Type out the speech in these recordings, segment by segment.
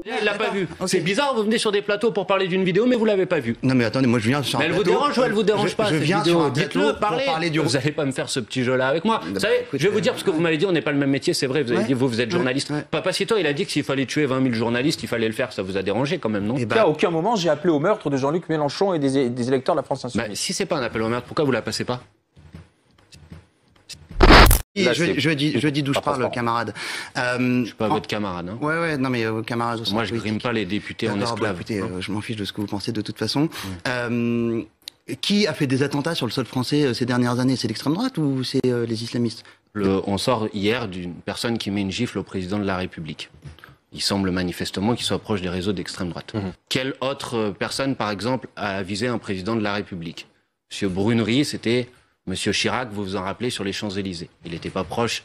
Il l'a pas vu. C'est bizarre, vous venez sur des plateaux pour parler d'une vidéo, mais vous l'avez pas vue. Non mais attendez, moi je viens sur un plateau. Elle vous dérange ou elle vous dérange pas, je cette viens vidéo? sur un plateau Dites-le, pour parler du... Vous allez pas me faire ce petit jeu-là avec moi. Vous savez, je vais vous dire, parce que vous m'avez dit, on n'est pas le même métier, c'est vrai, vous avez dit, vous êtes journaliste. Papacito, il a dit que s'il fallait tuer 20 000 journalistes, il fallait le faire, ça vous a dérangé quand même, non? À aucun moment, j'ai appelé au meurtre de Jean-Luc Mélenchon et des électeurs de la France Insoumise. Si c'est pas un appel au meurtre, pourquoi vous la passez pas? Je dis d'où je parle, camarade. Je suis pas votre camarade. Hein. Ouais, non mais camarade. Moi, je grime pas les députés en esclaves. Écoutez, je m'en fiche de ce que vous pensez de toute façon. Qui a fait des attentats sur le sol français ces dernières années? C'est l'extrême droite ou c'est les islamistes? On sort hier d'une personne qui met une gifle au président de la République. Il semble manifestement qu'il soit proche des réseaux d'extrême droite. Quelle autre personne, par exemple, a visé un président de la République? Monsieur Brunerie, c'était Monsieur Chirac, vous vous en rappelez, sur les Champs-Élysées. Il n'était pas proche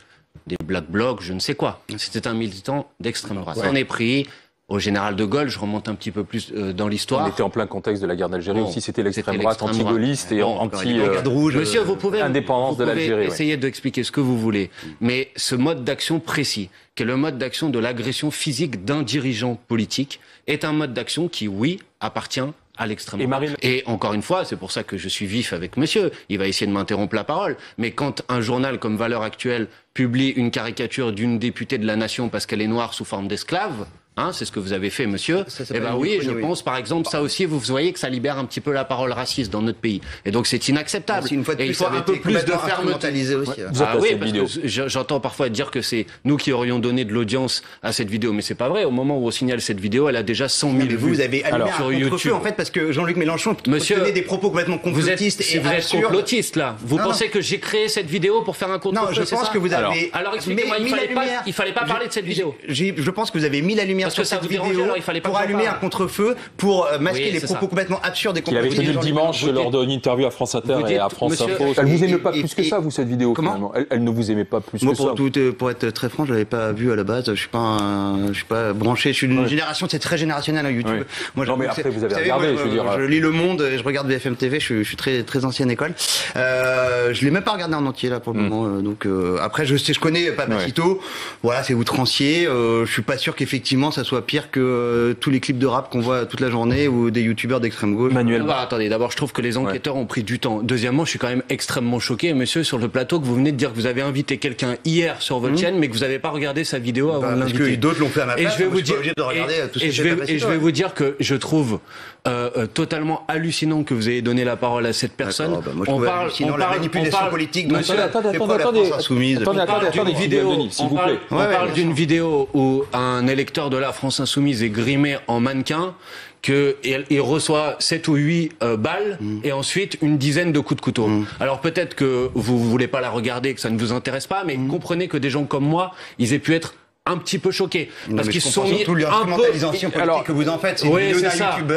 des Black Blocs, je ne sais quoi. C'était un militant d'extrême droite. On est pris au général de Gaulle, je remonte un petit peu plus dans l'histoire. On était en plein contexte de la guerre d'Algérie aussi, c'était l'extrême droite anti-gaulliste et Monsieur, vous pouvez indépendance de l'Algérie. Essayer d'expliquer ce que vous voulez, mais ce mode d'action précis, qui est le mode d'action de l'agression physique d'un dirigeant politique, est un mode d'action qui, oui, appartient à l'extrême droite. Et encore une fois, c'est pour ça que je suis vif avec monsieur. Il va essayer de m'interrompre la parole. Mais quand un journal comme Valeurs Actuelles publie une caricature d'une députée de la Nation parce qu'elle est noire sous forme d'esclave, hein, c'est ce que vous avez fait, monsieur. Eh ben oui, je pense, par exemple, ça aussi, vous voyez que ça libère un petit peu la parole raciste dans notre pays. Et donc, c'est inacceptable. Et il faut un peu plus de fermeté aussi. Oui, parce que j'entends parfois dire que c'est nous qui aurions donné de l'audience à cette vidéo, mais c'est pas vrai. Au moment où on signale cette vidéo, elle a déjà 100 000 vues. Vous avez allumé un contre-feu, en fait, parce que Jean-Luc Mélenchon tenait des propos complètement complotistes et vous êtes complotiste, là. Vous pensez que j'ai créé cette vidéo pour faire un contre-feu? Non, je pense que vous avez... Alors, expliquez-moi, il fallait pas parler de cette vidéo. Je pense que vous avez mis la lumière sur cette vidéo pour allumer un contre-feu, pour masquer les propos complètement absurdes et complotistes. Il avait tenu le dimanche lors d'une interview à France Inter et à France Info. Elle vous aimait pas plus que ça, vous, cette vidéo? Comment? Elle ne vous aimait pas plus que ça? Pour être très franc, je l'avais pas vu à la base. Je suis pas branché. Je suis d'une génération, c'est très générationnel à YouTube. Moi, non, mais après, vous avez regardé, je veux dire. Je lis Le Monde, et je regarde BFM TV. Je suis très ancienne école. Je l'ai même pas regardé en entier là pour le moment. Donc après, je connais Papacito. Voilà, c'est outrancier. Je suis pas sûr qu'effectivement ça soit pire que tous les clips de rap qu'on voit toute la journée ou des youtubeurs d'extrême gauche. Manuel. Attendez, d'abord je trouve que les enquêteurs ont pris du temps. Deuxièmement, je suis quand même extrêmement choqué, monsieur, sur le plateau, que vous venez de dire que vous avez invité quelqu'un hier sur votre chaîne, mais que vous n'avez pas regardé sa vidéo avant de l'inviter. Parce que d'autres l'ont fait à ma place. Et je vais vous dire que je trouve totalement hallucinant que vous ayez donné la parole à cette personne. Moi, je trouve hallucinant la manipulation politique. Attendez, on parle d'une vidéo où un électeur de la France Insoumise est grimé en mannequin, qu'il reçoit 7 ou 8 balles et ensuite une dizaine de coups de couteau. Alors peut-être que vous voulez pas la regarder, que ça ne vous intéresse pas, mais comprenez que des gens comme moi, ils aient pu être un petit peu choqués parce qu'ils se sont mis un peu. Alors que vous en faites,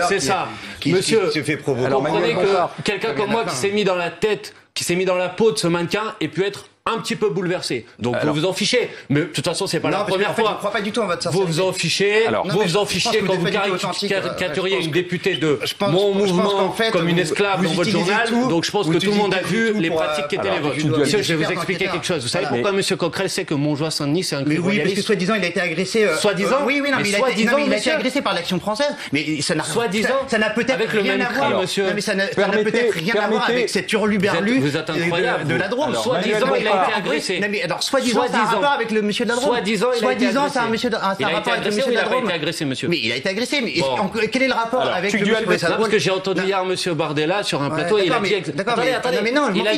c'est ça. Monsieur, qui se fait provoquer. Alors comprenez que quelqu'un comme moi qui s'est mis dans la tête, qui s'est mis dans la peau de ce mannequin, ait pu être un petit peu bouleversé. Donc vous vous en fichez. Mais de toute façon, c'est pas la première fois. Je crois pas du tout en votre sincérité. Vous vous en fichez. Vous vous en fichez quand vous caricaturiez une députée de mon mouvement comme une esclave dans votre journal. Donc je pense que tout le monde a vu les pratiques qui étaient les vôtres. Monsieur, je vais vous expliquer quelque chose. Vous savez pourquoi monsieur Coquerel sait que Montjoie-Saint-Denis c'est un crime royaliste? Oui, parce que soi-disant il a été agressé. Soi-disant? Oui, non, mais il a été agressé par l'Action française. Mais ça n'a peut-être rien à voir, monsieur. Mais ça n'a peut-être rien à voir avec cette hurluberlu de la Drôme. Soi-disant, il a été agressé. Mais alors, soi-disant, ça a un rapport avec le monsieur de la Drôme. Soi-disant, ça a un rapport avec le monsieur de la Drôme. Il a été agressé, monsieur. Mais il a été agressé. Mais quel est le rapport avec le monsieur de la Drôme? Parce que j'ai entendu hier monsieur Bardella sur un plateau et il a dit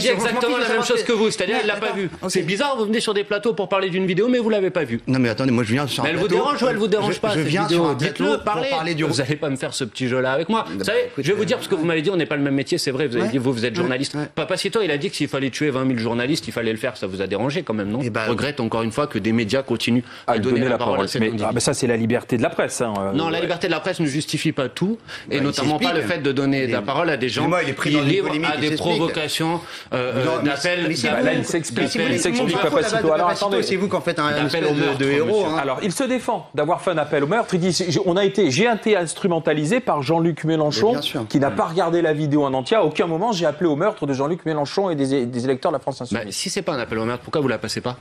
exactement la même chose que vous. C'est-à-dire, il l'a pas vu. C'est bizarre, vous venez sur des plateaux pour parler d'une vidéo, mais vous l'avez pas vue. Non, mais attendez, moi je viens sur un plateau. Elle vous dérange ou elle vous dérange pas? Je viens sur un plateau pour parler du. Vous allez pas me faire ce petit jeu-là avec moi. Vous savez, je vais vous dire, parce que vous m'avez dit, on n'est pas le même métier, c'est vrai, vous avez dit, vous êtes journaliste. Papacito, il a dit que s'il fallait tuer 20 000 journalistes, il fallait le faire. Ça vous a dérangé quand même, non? Je regrette encore une fois que des médias continuent à donner la parole à cette individu. Mais ça, c'est la liberté de la presse. Non, la liberté de la presse ne justifie pas tout, et notamment pas le fait de donner la parole à des gens qui livrent à des provocations d'appels. Là, il s'explique, Papacito. Alors attendez, c'est vous qui en faites un espèce de héros. Alors, il se défend d'avoir fait un appel au meurtre. Il dit, j'ai été instrumentalisé par Jean-Luc Mélenchon, qui n'a pas regardé la vidéo en entier. À aucun moment, j'ai appelé au meurtre de Jean-Luc Mélenchon et des électeurs de la France Insoumise. Si c'est pas un appel au meurtre, pourquoi vous la passez pas?